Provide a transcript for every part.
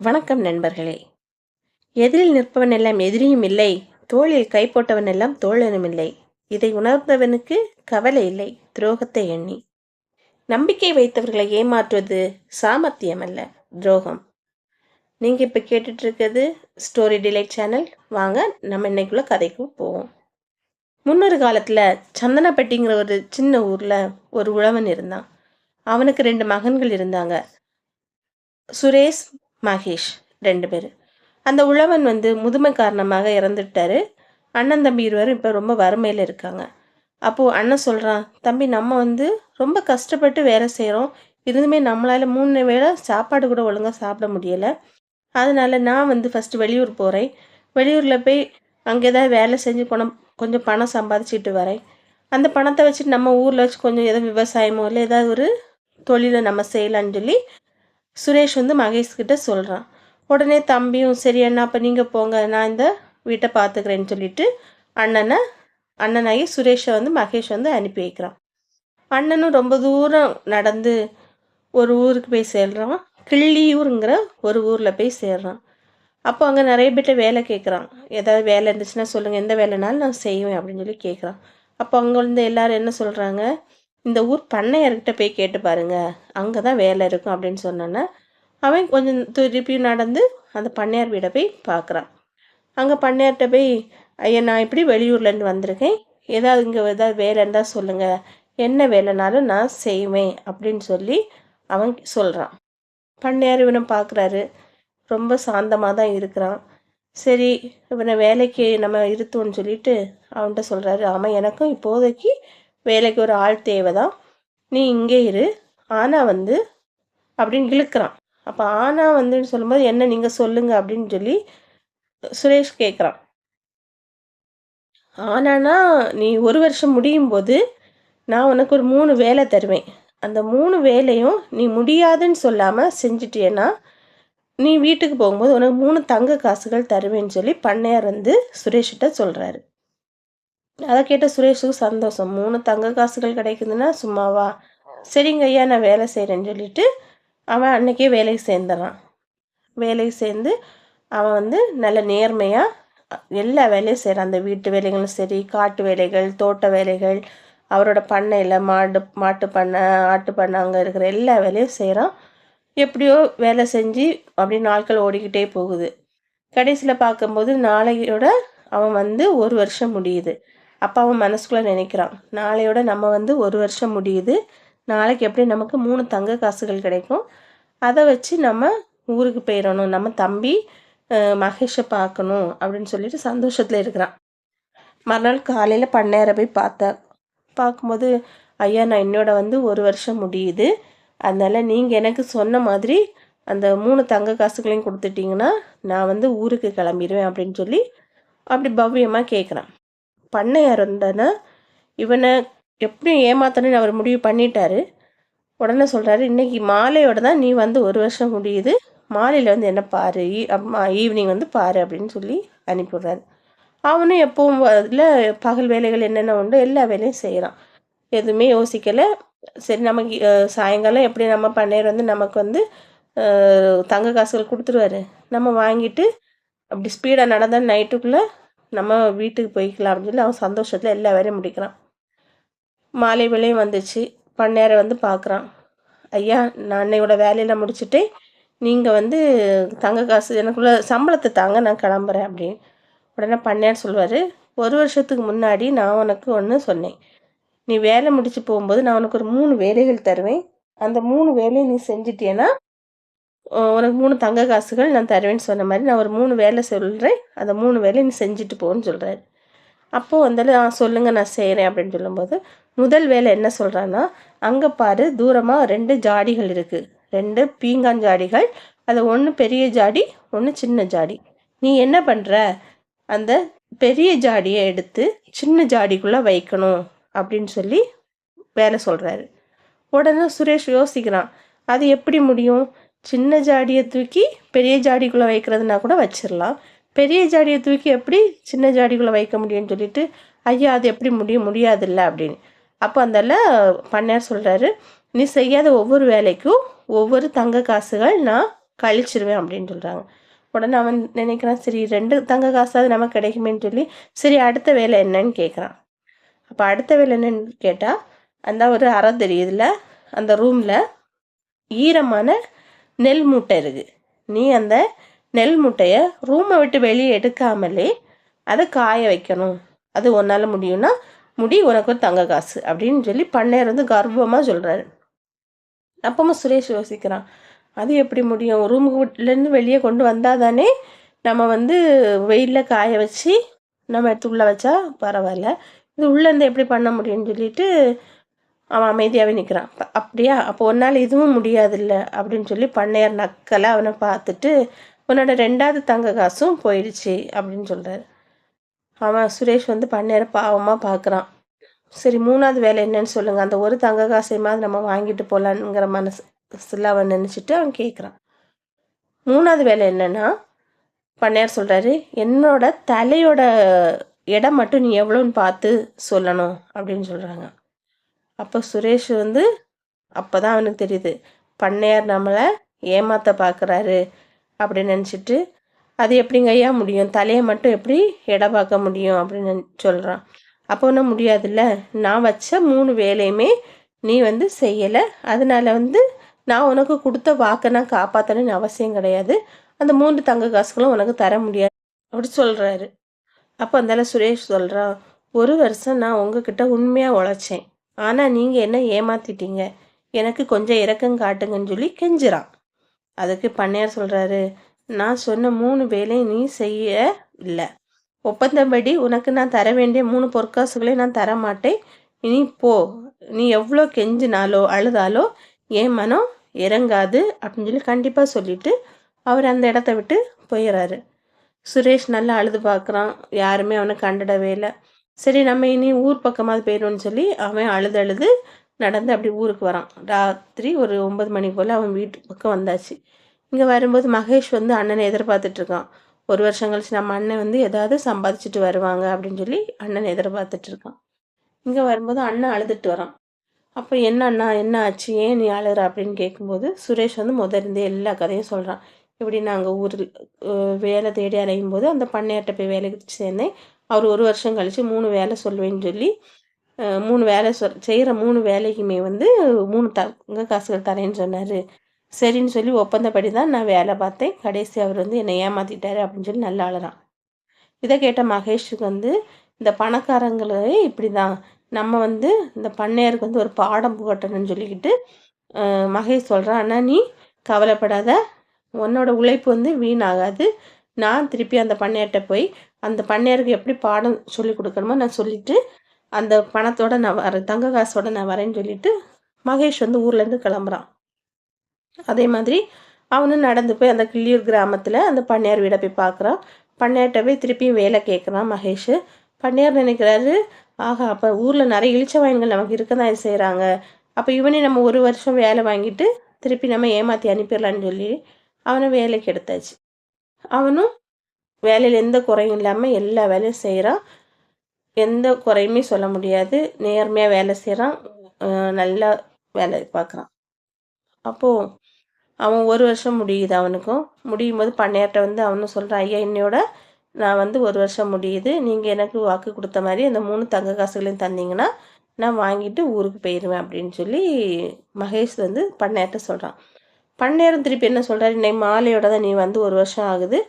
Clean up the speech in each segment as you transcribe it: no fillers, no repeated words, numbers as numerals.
வணக்கம் நண்பர்களே. எதிரில் நிற்பவன் எல்லாம் எதிரியும் இல்லை, தோளில் கை போட்டவன் எல்லாம் தோழனும் இல்லை. இதை உணர்ந்தவனுக்கு கவலை இல்லை துரோகத்தை எண்ணி. நம்பிக்கை வைத்தவர்களை ஏமாற்றுவது சாமர்த்தியம் அல்ல, துரோகம். நீங்க இப்ப கேட்டுட்டு இருக்கிறது ஸ்டோரி டிலைட் சேனல். வாங்க நம்ம இன்னைக்குள்ள கதைக்கு போவோம். முன்னொரு காலத்துல சந்தனப்பட்டிங்கிற ஒரு சின்ன ஊர்ல ஒரு உழவன் இருந்தான். அவனுக்கு 2 மகன்கள் இருந்தாங்க, சுரேஷ், மகேஷ், 2 பேர். அந்த உழவன் முதுமை காரணமாக இறந்துட்டாரு. அண்ணன் தம்பி இருவரும் இப்போ ரொம்ப வறுமையில் இருக்காங்க. அப்போது அண்ணன் சொல்கிறான், தம்பி நம்ம ரொம்ப கஷ்டப்பட்டு வேலை செய்கிறோம், இருந்துமே நம்மளால் 3 வேளை சாப்பாடு கூட ஒழுங்காக சாப்பிட முடியலை. அதனால் நான் ஃபஸ்ட்டு வெளியூர் போகிறேன். வெளியூரில் போய் அங்கே ஏதாவது வேலை செஞ்சு கொஞ்சம் பணம் சம்பாதிச்சிட்டு வரேன். அந்த பணத்தை வச்சுட்டு நம்ம ஊரில் வச்சு கொஞ்சம் ஏதோ விவசாயமோ இல்லை ஏதாவது ஒரு தொழிலை நம்ம செய்யலான்னு சொல்லி சுரேஷ் மகேஷ்கிட்ட சொல்கிறான். உடனே தம்பியும் சரி அண்ணா அப்போ நீங்கள் போங்க, நான் இந்த வீட்டை பார்த்துக்கிறேன்னு சொல்லிட்டு அண்ணனாகி சுரேஷை மகேஷ் அனுப்பி வைக்கிறான். அண்ணனும் ரொம்ப தூரம் நடந்து ஒரு ஊருக்கு போய் சேர்றான். கிள்ளியூருங்கிற ஒரு ஊரில் போய் சேர்றான். அப்போ அங்கே நிறைய பேர்ட்ட வேலை கேட்குறான். ஏதாவது வேலை இருந்துச்சுன்னா சொல்லுங்கள், எந்த வேலைனாலும் நான் செய்வேன் அப்படின்னு சொல்லி கேட்குறான். அப்போ அங்கே எல்லாரும் என்ன சொல்கிறாங்க, இந்த ஊர் பண்ணையார்கிட்ட போய் கேட்டு பாருங்க, அங்கே தான் வேலை இருக்கும் அப்படின்னு சொன்னோன்னே அவன் கொஞ்சம் திருப்பியும் நடந்து அந்த பண்ணையார் வீடை போய் பார்க்குறான். அங்கே பண்ணையார்கிட்ட போய், ஐயா நான் இப்படி வெளியூர்லேருந்து வந்திருக்கேன், ஏதாவது இங்கே ஏதாவது வேலை இருந்தால் சொல்லுங்கள், என்ன வேலைனாலும் நான் செய்வேன் அப்படின்னு சொல்லி அவன் சொல்கிறான். பண்ணையார் இவனை பார்க்குறாரு, ரொம்ப சாந்தமாக தான் இருக்கிறான். சரி இவனை வேலைக்கு நம்ம இருத்தோன்னு சொல்லிட்டு அவன்கிட்ட சொல்கிறாரு, ஆமாம் எனக்கும் இப்போதைக்கு வேலைக்கு ஒரு ஆள் தேவை தான், நீ இங்கே இரு, ஆனால் அப்படின்னு இழுக்கிறான். அப்போ ஆனால் சொல்லும்போது என்ன நீங்கள் சொல்லுங்க அப்படின்னு சொல்லி சுரேஷ் கேட்குறான். ஆனானா நீ 1 வருஷம் முடியும் போது நான் உனக்கு ஒரு 3 வேலை தருவேன், அந்த 3 வேலையும் நீ முடியாதுன்னு சொல்லாமல் செஞ்சிட்டியன்னா நீ வீட்டுக்கு போகும்போது உனக்கு 3 தங்க காசுகள் தருவேன்னு சொல்லி பண்ணையார் சுரேஷ்கிட்ட சொல்கிறாரு. அதை கேட்ட சுரேஷுக்கு சந்தோஷம். 3 தங்க காசுகள் கிடைக்குதுன்னா சும்மாவா, சரிங்க ஐயா நான் வேலை செய்கிறேன்னு சொல்லிட்டு அவன் அன்னைக்கே வேலைக்கு சேர்ந்துடுறான். வேலைக்கு சேர்ந்து அவன் நல்ல நேர்மையாக எல்லா வேலையும் செய்கிறான். அந்த வீட்டு வேலைகளும் சரி, காட்டு வேலைகள், தோட்ட வேலைகள், அவரோட பண்ணையில் மாட்டு பண்ணை, ஆட்டு பண்ணை, அங்கே இருக்கிற எல்லா வேலையும் செய்கிறான். எப்படியோ வேலை செஞ்சு அப்படி நாட்கள் ஓடிக்கிட்டே போகுது. கடைசியில் பார்க்கும்போது நாளையோட அவன் 1 வருஷம் முடியுது. அப்போ அவன் மனசுக்குள்ளே நினைக்கிறான், நாளையோட நம்ம 1 வருஷம் முடியுது, நாளைக்கு எப்படி நமக்கு 3 தங்க காசுகள் கிடைக்கும், அதை வச்சு நம்ம ஊருக்கு போயிடணும், நம்ம தம்பி மகேஷை பார்க்கணும் அப்படின்னு சொல்லிட்டு சந்தோஷத்தில் இருக்கிறான். மறுநாள் காலையில் பண்ணையாரை போய் பார்க்கும்போது, ஐயா நான் என்னோட 1 வருஷம் முடியுது, அதனால் நீங்கள் எனக்கு சொன்ன மாதிரி அந்த 3 தங்க காசுகளையும் கொடுத்துட்டிங்கன்னா நான் ஊருக்கு கிளம்பிடுவேன் அப்படின்னு சொல்லி அப்படி பவ்யமாக கேட்குறான். பண்ணையார் இவனை எப்படியும் ஏமாத்தணும்னு அவர் முடிவு பண்ணிட்டாரு. உடனே சொல்கிறாரு, இன்றைக்கி மாலையோட தான் நீ 1 வருஷம் முடியுது, மாலையில் என்ன பாரு, ஈவினிங் பாரு அப்படின்னு சொல்லி அனுப்பிவிட்றாரு. அவனும் எப்பவும் இல்லை பகல் வேலைகள் என்னென்ன உண்டு எல்லா வேலையும் செய்கிறான், எதுவுமே யோசிக்கலை. சரி நமக்கு சாயங்காலம் எப்படி நம்ம பண்ணையர் நமக்கு தங்க காசுகள் கொடுத்துருவாரு, நம்ம வாங்கிட்டு அப்படி ஸ்பீடாக நடந்தால் நைட்டுக்குள்ளே நம்ம வீட்டுக்கு போய்க்கலாம் அப்படின்னு சொல்லி அவன் சந்தோஷத்தில் எல்லா வேலையும் முடிக்கிறான். மாலை வேலையும் வந்துச்சு. பண்ணையாரை பார்க்குறான். ஐயா நான் அன்னையோட வேலையில் முடிச்சுட்டேன், நீங்கள் தங்க காசு எனக்குள்ள சம்பளத்தை தாங்க, நான் கிளம்புறேன் அப்படின்னு. உடனே பண்ணையார் சொல்வார், 1 வருஷத்துக்கு முன்னாடி நான் உனக்கு ஒன்று சொன்னேன், நீ வேலை முடிச்சு போகும்போது நான் உனக்கு ஒரு 3 வேலைகள் தருவேன், அந்த 3 வேலையை நீ செஞ்சிட்டேன்னா உனக்கு 3 தங்க காசுகள் நான் தருவேன்னு சொன்ன மாதிரி நான் ஒரு 3 வேலை சொல்கிறேன், அந்த 3 வேலையை நீ செஞ்சுட்டு போன்னு சொல்கிறாரு. அப்போது சொல்லுங்கள் நான் செய்கிறேன் அப்படின்னு சொல்லும்போது முதல் வேலை என்ன சொல்கிறான்னா, அங்கே பாரு தூரமாக 2 ஜாடிகள் இருக்குது, 2 பீங்கான் ஜாடிகள், அது ஒன்று பெரிய ஜாடி, ஒன்று சின்ன ஜாடி. நீ என்ன பண்ணுற, அந்த பெரிய ஜாடியை எடுத்து சின்ன ஜாடிக்குள்ளே வைக்கணும் அப்படின்னு சொல்லி வேலை சொல்கிறாரு. உடனே சுரேஷ் யோசிக்கிறான், அது எப்படி முடியும், சின்ன ஜாடியை தூக்கி பெரிய ஜாடிக்குள்ளே வைக்கிறதுனா கூட வச்சிடலாம், பெரிய ஜாடியை தூக்கி எப்படி சின்ன ஜாடிக்குள்ளே வைக்க முடியும்னு சொல்லிட்டு, ஐயா அது எப்படி முடியாதில்ல அப்படின்னு. அப்போ பண்ணையார் சொல்கிறாரு, நீ செய்யாத ஒவ்வொரு வேலைக்கும் ஒவ்வொரு தங்க காசுகள் நான் கழிச்சிருவேன் அப்படின்னு சொல்கிறாங்க. உடனே அவன் நினைக்கிறான், சரி 2 தங்க காசாவது நமக்கு கிடைக்குமேன்னு சொல்லி சரி அடுத்த வேலை என்னன்னு கேட்குறான். அப்போ அடுத்த வேலை என்னன்னு கேட்டால், அந்த ஒரு அறை தெரியுதுல, அந்த ரூமில் ஈரமான நெல் மூட்டை இருக்குது. நீ அந்த நெல் மூட்டையை ரூமை விட்டு வெளியே எடுக்காமலே அதை காய வைக்கணும். அது உன்னால் முடியும்னா உனக்கு ஒரு தங்க காசு அப்படின்னு சொல்லி பண்ணையார் வந்து கர்வமாக சொல்கிறாரு. அப்பமா சுரேஷ் யோசிக்கிறான், அது எப்படி முடியும்? ரூமுக்குலேருந்து வெளியே கொண்டு வந்தால் தானே நம்ம வந்து வெயிலில் காய வச்சு நம்ம எடுத்து உள்ளே வச்சா பரவாயில்ல, இது உள்ளேருந்து எப்படி பண்ண முடியும்னு சொல்லிட்டு அவன் அமைதியாகவே நிற்கிறான். அப்படியா, அப்போ உன்னால் இதுவும் முடியாதில்ல அப்படின்னு சொல்லி பண்ணையார் நக்கலை அவனை பார்த்துட்டு, உன்னோட 2வது தங்க காசும் போயிடுச்சு அப்படின்னு சொல்கிறாரு. அவன் சுரேஷ் வந்து பண்ணையாரை பாவமாக பார்க்குறான். சரி 3வது வேலை என்னன்னு சொல்லுங்கள், அந்த ஒரு தங்க காசையுமாவது நம்ம வாங்கிட்டு போகலான்ங்கிற மனசில் அவன் நினச்சிட்டு அவன் கேட்குறான். 3வது வேலை என்னன்னா, பண்ணையார் சொல்கிறாரு, என்னோட தலையோட இடம் மட்டும் நீ எவ்வளோன்னு பார்த்து சொல்லணும் அப்படின்னு சொல்கிறாங்க. அப்போ சுரேஷ் வந்து அப்போ தான் அவனுக்கு தெரியுது, பண்ணையார் நம்மளை ஏமாற்ற பார்க்குறாரு அப்படின்னு நினச்சிட்டு, அது எப்படிங்க ஐயா முடியும், தலையை மட்டும் எப்படி எடை பார்க்க முடியும் அப்படின்னு சொல்கிறான். அப்போ ஒன்றும் முடியாதுல்ல, நான் வச்ச 3 வேலையுமே நீ வந்து செய்யலை, அதனால வந்து நான் உனக்கு கொடுத்த வாக்கை நான் காப்பாற்றணும்னு அவசியம் கிடையாது, அந்த 3 தங்க காசுகளும் உனக்கு தர முடியாது அப்படி சொல்கிறாரு. அப்போ அந்தால சுரேஷ் சொல்கிறான், 1 வருஷம் நான் உங்ககிட்ட உண்மையாக உழைச்சேன், ஆனால் நீங்கள் என்ன ஏமாற்றிட்டீங்க, எனக்கு கொஞ்சம் இரக்கம் காட்டுங்கன்னு சொல்லி கெஞ்சுறான். அதுக்கு பண்ணையார் சொல்கிறாரு, நான் சொன்ன 3 வேலையும் நீ செய்ய இல்லை, ஒப்பந்தப்படி உனக்கு நான் தர வேண்டிய 3 பொற்காசுகளையும் நான் தர மாட்டேன், நீ போ, நீ எவ்வளோ கெஞ்சினாலோ அழுதாலோ என் மனம் இறங்காது அப்படின்னு சொல்லி கண்டிப்பாக சொல்லிட்டு அவர் அந்த இடத்த விட்டு போயிடுறாரு. சுரேஷ் நல்லா அழுது பார்க்குறான், யாருமே அவனை கண்டுடவே இல்லை. சரி நம்ம இனி ஊர் பக்கமாவது போயிடும்னு சொல்லி அவன் அழுது நடந்து அப்படி ஊருக்கு வரான். ராத்திரி ஒரு 9 மணி போல் அவன் வீட்டு பக்கம் வந்தாச்சு. இங்கே வரும்போது மகேஷ் வந்து அண்ணனை எதிர்பார்த்துட்ருக்கான். 1 வருஷம் கழிச்சு நம்ம அண்ணன் வந்து ஏதாவது சம்பாதிச்சுட்டு வருவாங்க அப்படின்னு சொல்லி அண்ணன் எதிர்பார்த்துட்ருக்கான். இங்கே வரும்போது அண்ணன் அழுதுட்டு வரான். அப்போ என்ன அண்ணா, என்ன ஆச்சு, ஏன் நீ அழுகிற அப்படின்னு கேட்கும்போது சுரேஷ் வந்து இருந்தே எல்லா கதையும் சொல்கிறான். இப்படி நாங்கள் ஊரில் வேலை தேடி அலையும் போது அந்த பண்ணையார்ட்ட போய் வேலைக்கு சேர்ந்தேன், அவர் 1 வருஷம் கழித்து 3 வேலை சொல்லுவேன்னு சொல்லி 3 வேலை செய்கிற 3 வேலைக்குமே வந்து 3 தங்க காசுகள் தரேன்னு சொன்னார். சரின்னு சொல்லி ஒப்பந்தப்படி தான் நான் வேலை பார்த்தேன், கடைசி அவர் வந்து என்னை ஏமாற்றிட்டாரு அப்படின்னு சொல்லி நல்லா அழுறான். இதை கேட்ட மகேஷுக்கு வந்து இந்த பணக்காரங்களே இப்படி தான், நம்ம வந்து இந்த பண்ணையாருக்கு வந்து ஒரு பாடம் புகட்டணும்னு சொல்லிக்கிட்டு மகேஷ் சொல்கிறான், அண்ணா நீ கவலைப்படாத, உன்னோட உழைப்பு வந்து வீணாகாது, நான் திருப்பி அந்த பண்ணையார்ட்ட போய் அந்த பண்ணையாருக்கு எப்படி பாடம் சொல்லி கொடுக்கணுமோ நான் சொல்லிவிட்டு அந்த பணத்தோடு நான் வரேன், தங்க காசோடு நான் வரேன்னு சொல்லிட்டு மகேஷ் வந்து ஊர்லேருந்து கிளம்புறான். அதே மாதிரி அவனும் நடந்து போய் அந்த கிள்ளியூர் கிராமத்தில் அந்த பண்ணையார் வீடை போய் பார்க்குறான். பண்ணையார்ட்ட போய் திருப்பியும் வேலை கேட்குறான் மகேஷ். பண்ணையார் நினைக்கிறாரு, ஆகா அப்போ ஊரில் நிறைய இளிச்ச வாயின்கள் நமக்கு இருக்க தான் செய்கிறாங்க, அப்போ இவனே நம்ம 1 வருஷம் வேலை வாங்கிட்டு திருப்பி நம்ம ஏமாற்றி அனுப்பிடலான்னு சொல்லி அவனை வேலைக்கு எடுத்தாச்சு. அவனும் வேலையில் எந்த குறையும் இல்லாமல் எல்லா வேலையும் செய்கிறான், எந்த குறையுமே சொல்ல முடியாது, நேர்மையாக வேலை செய்கிறான், நல்லா வேலை பார்க்குறான். அப்போது அவன் 1 வருஷம் முடியுது. அவனுக்கும் முடியும் போது பண்ணையார்ட்ட வந்து அவனும் சொல்கிறான், ஐயா இன்னையோட நான் வந்து 1 வருஷம் முடியுது, நீங்கள் எனக்கு வாக்கு கொடுத்த மாதிரி அந்த 3 தங்க காசுகளையும் தந்தீங்கன்னா நான் வாங்கிட்டு ஊருக்கு போயிடுவேன் அப்படின்னு சொல்லி மகேஷ் வந்து பண்ணையார்ட்ட சொல்கிறான். பண்ணையாரும் திருப்பி என்ன சொல்கிறாரு, இன்னைக்கு மாலையோட தான் நீ வந்து 1 வருஷம் ஆகுது,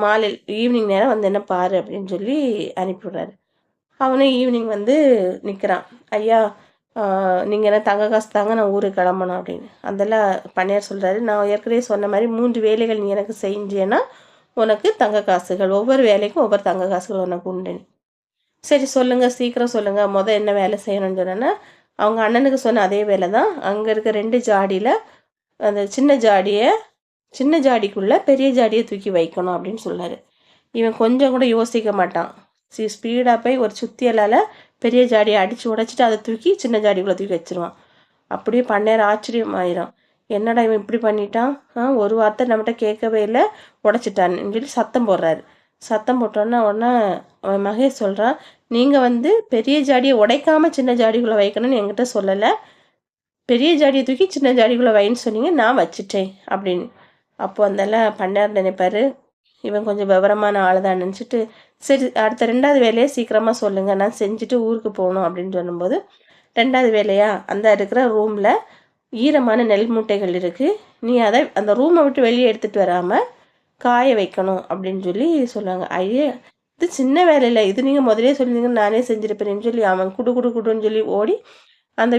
மாலை ஈவினிங் நேரம் வந்து என்ன பாரு அப்படின்னு சொல்லி அனுப்பிவிடுறாரு. அவனும் ஈவினிங் வந்து நிற்கிறான், ஐயா நீங்கள் என்ன தங்க காசு தாங்க, நான் ஊருக்கு கிளம்பணும் அப்படின்னு. அதெல்லாம் பண்ணையார் சொல்கிறாரு, நான் ஏற்கனவே சொன்ன மாதிரி 3 வேலைகள் நீ எனக்கு செஞ்சேன்னா உனக்கு தங்க காசுகள், ஒவ்வொரு வேலைக்கும் ஒவ்வொரு தங்க காசுகள் உனக்கு உண்டு. சரி சொல்லுங்கள், சீக்கிரம் சொல்லுங்கள், என்ன வேலை செய்யணும்னு சொன்னேன்னா அவங்க அண்ணனுக்கு சொன்ன அதே வேலை தான். அங்கே இருக்க 2 ஜாடியில் அந்த சின்ன ஜாடிக்குள்ளே பெரிய ஜாடியை தூக்கி வைக்கணும் அப்படின்னு சொன்னார். இவன் கொஞ்சம் கூட யோசிக்க மாட்டான், ஸ்பீடாக போய் ஒரு சுத்தியலால் பெரிய ஜாடியை அடித்து உடைச்சிட்டு அதை தூக்கி சின்ன ஜாடிக்குள்ளே தூக்கி வச்சிருவான். அப்படியே பண்ணையார் ஆச்சரியம் ஆயிரும், என்னடா இவன் இப்படி பண்ணிட்டான், ஒரு வார்த்தை நம்மகிட்ட கேட்கவே இல்லை, உடைச்சிட்டான்னு சொல்லி சத்தம் போடுறாரு. சத்தம் போட்டோன்னா உடனே அவன் மகேஷ் சொல்கிறான், நீங்கள் வந்து பெரிய ஜாடியை உடைக்காமல் சின்ன ஜாடிக்குள்ளே வைக்கணும்னு என்கிட்ட சொல்லலை, பெரிய ஜாடியை தூக்கி சின்ன ஜாடிக்குள்ளே வைன்னு சொன்னீங்க, நான் வச்சிட்டேன் அப்படின்னு. அப்போ அதெல்லாம் பண்ணார் நினைப்பார், இவன் கொஞ்சம் விவரமான ஆள் தான் நினச்சிட்டு, சரி அடுத்த 2வது வேலையை சீக்கிரமாக சொல்லுங்கள், நான் செஞ்சுட்டு ஊருக்கு போகணும் அப்படின்னு சொல்லும்போது, 2வது வேலையா அந்த இருக்கிற ரூமில் ஈரமான நெல் மூட்டைகள் இருக்குது, நீ அதை அந்த ரூமை விட்டு வெளியே எடுத்துகிட்டு வராமல் காய வைக்கணும் அப்படின்னு சொல்லி சொல்லுவாங்க. ஐயே, இது சின்ன வேலை இல்லை, இது நீங்கள் முதலே சொல்லியிருந்தீங்கன்னு நானே செஞ்சுருப்பேன்னு சொல்லி அவன் குடு குடு குடுன்னு சொல்லி ஓடி அந்த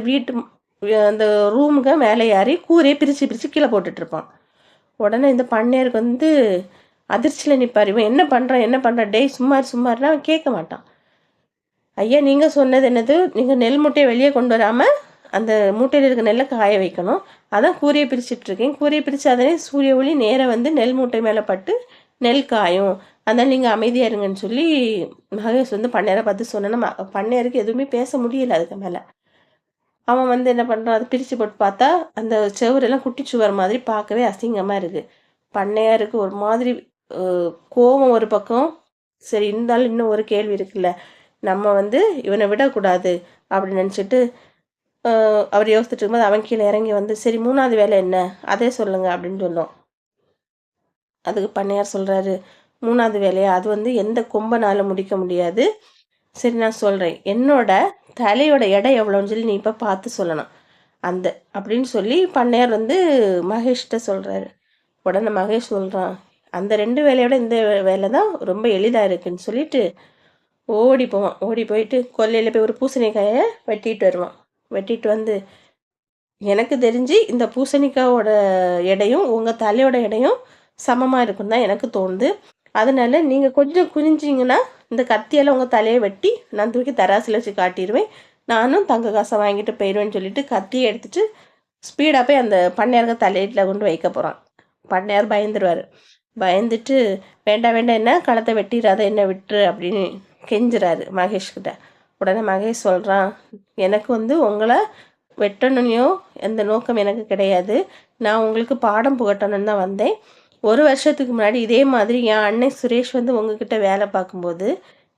அந்த ரூமுக்கு மேலே ஏறி கூரையை பிரித்து பிரித்து கீழே போட்டுட்ருப்பான். உடனே இந்த பண்ணையாருக்கு வந்து அதிர்ச்சியில் நிற்பார். இவன் என்ன பண்ணுறான், டேய் சும்மாருன்னா அவன் கேட்க மாட்டான். ஐயா, நீங்கள் சொன்னது என்னது, நீங்கள் நெல் மூட்டையை வெளியே கொண்டு வராமல் அந்த மூட்டையில் இருக்க நெல்லை காய வைக்கணும், அதான் கூரையை பிரிச்சுட்ருக்கேன், கூரையை பிரித்து அதனே சூரிய ஒளி நேராக வந்து நெல் மூட்டை மேலே பட்டு நெல் காயும், அதனால் நீங்கள் அமைதியாக இருங்கன்னு சொல்லி மகேஷ் வந்து பண்ணையாரை பார்த்து சொன்னேன்னா பண்ணையாருக்கு எதுவுமே பேச முடியல. அதுக்கு மேலே அவன் வந்து என்ன பண்ணுறான், அதை பிரித்து போட்டு பார்த்தா அந்த செவரெல்லாம் குட்டி சுவர் மாதிரி பார்க்கவே அசிங்கமாக இருக்குது. பண்ணையாருக்கு ஒரு மாதிரி கோபம் ஒரு பக்கம். சரி, இருந்தாலும் இன்னும் ஒரு கேள்வி இருக்குல்ல, நம்ம வந்து இவனை விடக்கூடாது அப்படின்னு நினச்சிட்டு அவர் யோசிச்சுட்டு இருக்கும்போது அவன் கீழே இறங்கி வந்து, சரி 3வது வேலை என்ன, அதே சொல்லுங்க அப்படின்னு சொன்னோம். அதுக்கு பண்ணையார் சொல்கிறாரு, 3வது வேலையா, அது வந்து எந்த கொம்பனால முடிக்க முடியாது, சரி நான் சொல்கிறேன், என்னோட தலையோட எடை எவ்வளோன்னு சொல்லி நீ இப்போ பார்த்து சொல்லணும் அந்த அப்படின்னு சொல்லி பண்ணையார் வந்து மகேஷ்கிட்ட சொல்கிறாரு. உடனே மகேஷ் சொல்கிறான், அந்த 2 வேலையோட இந்த வேலை தான் ரொம்ப எளிதாக இருக்குன்னு சொல்லிட்டு ஓடி போவான். ஓடி போயிட்டு கொல்லையில் போய் ஒரு பூசணிக்காயை வெட்டிட்டு வருவான். வெட்டிட்டு வந்து, எனக்கு தெரிஞ்சு இந்த பூசணிக்காயோட எடையும் உங்கள் தலையோட எடையும் சமமாக இருக்குன்னு தான் எனக்கு தோணுது, அதனால நீங்கள் கொஞ்சம் குனிஞ்சிங்கன்னா இந்த கத்தியால் உங்கள் தலையை வெட்டி நான் தூக்கி தராசில் வச்சு காட்டிடுவேன், நானும் தங்க காசை வாங்கிட்டு போயிடுவேன்னு சொல்லிட்டு கத்தியை எடுத்துகிட்டு ஸ்பீடாக போய் அந்த பண்ணையாருக்கு தலையில கொண்டு வைக்க போகிறான். பண்ணையார் பயந்துருவார். பயந்துட்டு, வேண்டாம் என்ன களத்தை வெட்டிடாத, என்ன விட்டுரு அப்படின்னு கெஞ்சுறாரு மகேஷ்கிட்ட. உடனே மகேஷ் சொல்கிறான், எனக்கு வந்து உங்களை வெட்டணும்னையோ எந்த நோக்கம் எனக்கு கிடையாது, நான் உங்களுக்கு பாடம் புகட்டணும்னு தான் வந்தேன். 1 வருஷத்துக்கு முன்னாடி இதே மாதிரி என் அண்ணன் சுரேஷ் வந்து உங்ககிட்ட வேலை பார்க்கும்போது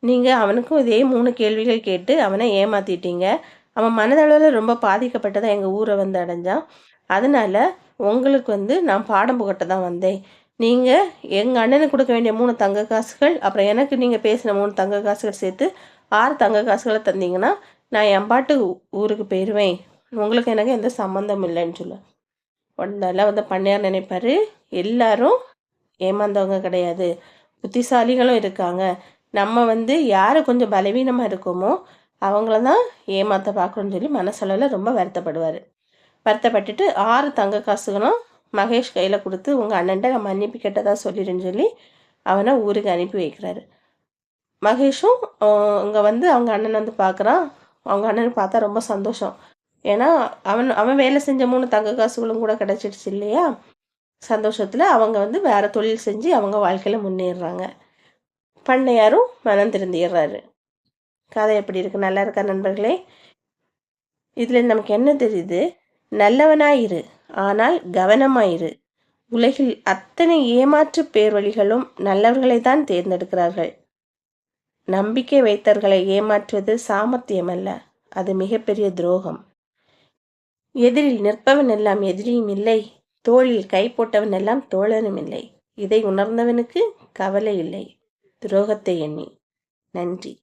நீங்கள் அவனுக்கும் இதே 3 கேள்விகள் கேட்டு அவனை ஏமாற்றிட்டீங்க. அவன் மனதளவில் ரொம்ப பாதிக்கப்பட்டதான் எங்கள் ஊரை வந்து அடைஞ்சான். அதனால் உங்களுக்கு வந்து நான் பாடம் புகட்ட தான் வந்தேன். நீங்கள் எங்கள் அண்ணனுக்கு கொடுக்க வேண்டிய 3 தங்க காசுகள், அப்புறம் எனக்கு நீங்கள் பேசின 3 தங்க காசுகள் சேர்த்து 6 தங்க காசுகளை தந்தீங்கன்னா நான் என் பாட்டு ஊருக்கு போயிடுவேன், உங்களுக்கு எனக்கு எந்த சம்மந்தம் இல்லைன்னு சொல்ல. உடனே வந்து பண்ணையார் நினைப்பார், எல்லாரும் ஏமாந்தவங்க கிடையாது, புத்திசாலிகளும் இருக்காங்க, நம்ம வந்து யார் கொஞ்சம் பலவீனமாக இருக்கோமோ அவங்கள தான் ஏமாற்ற பார்க்கணும்னு சொல்லி மனசளவில் ரொம்ப வருத்தப்படுவார். வருத்தப்பட்டுட்டு 6 தங்க காசுகளும் மகேஷ் கையில் கொடுத்து, உங்கள் அண்ணன்ட்ட நான் மன்னிப்பு கேட்டதாக சொல்லிடுன்னு சொல்லி அவனை ஊருக்கு அனுப்பி வைக்கிறாரு. மகேஷும் இங்கே வந்து அவங்க அண்ணன் வந்து பார்க்குறான். அவங்க அண்ணனுக்கு பார்த்தா ரொம்ப சந்தோஷம். ஏன்னா அவன் வேலை செஞ்ச 3 தங்க காசுகளும் கூட கிடச்சிடுச்சு இல்லையா. சந்தோஷத்தில் அவங்க வந்து வேறு தொழில் செஞ்சு அவங்க வாழ்க்கையில் முன்னேறுறாங்க. பண்ணையாரும் மனம் திருந்திடுறாரு. கதை எப்படி இருக்குது, நல்லா இருக்கா நண்பர்களே? இதில் நமக்கு என்ன தெரியுது, நல்லவனாயிரு ஆனால் கவனமாயிரு. உலகில் அத்தனை ஏமாற்று பேர்வழிகளும் நல்லவர்களை தான் தேர்ந்தெடுக்கிறார்கள். நம்பிக்கை வைத்தவர்களை ஏமாற்றுவது சாமர்த்தியமல்ல, அது மிகப்பெரிய துரோகம். எதிரில் நிற்பவன் எல்லாம் எதிரியும் இல்லை, தோளில் கை போட்டவன் எல்லாம் தோழனும் இல்லை. இதை உணர்ந்தவனுக்கு கவலை இல்லை துரோகத்தை எண்ணி. நன்றி.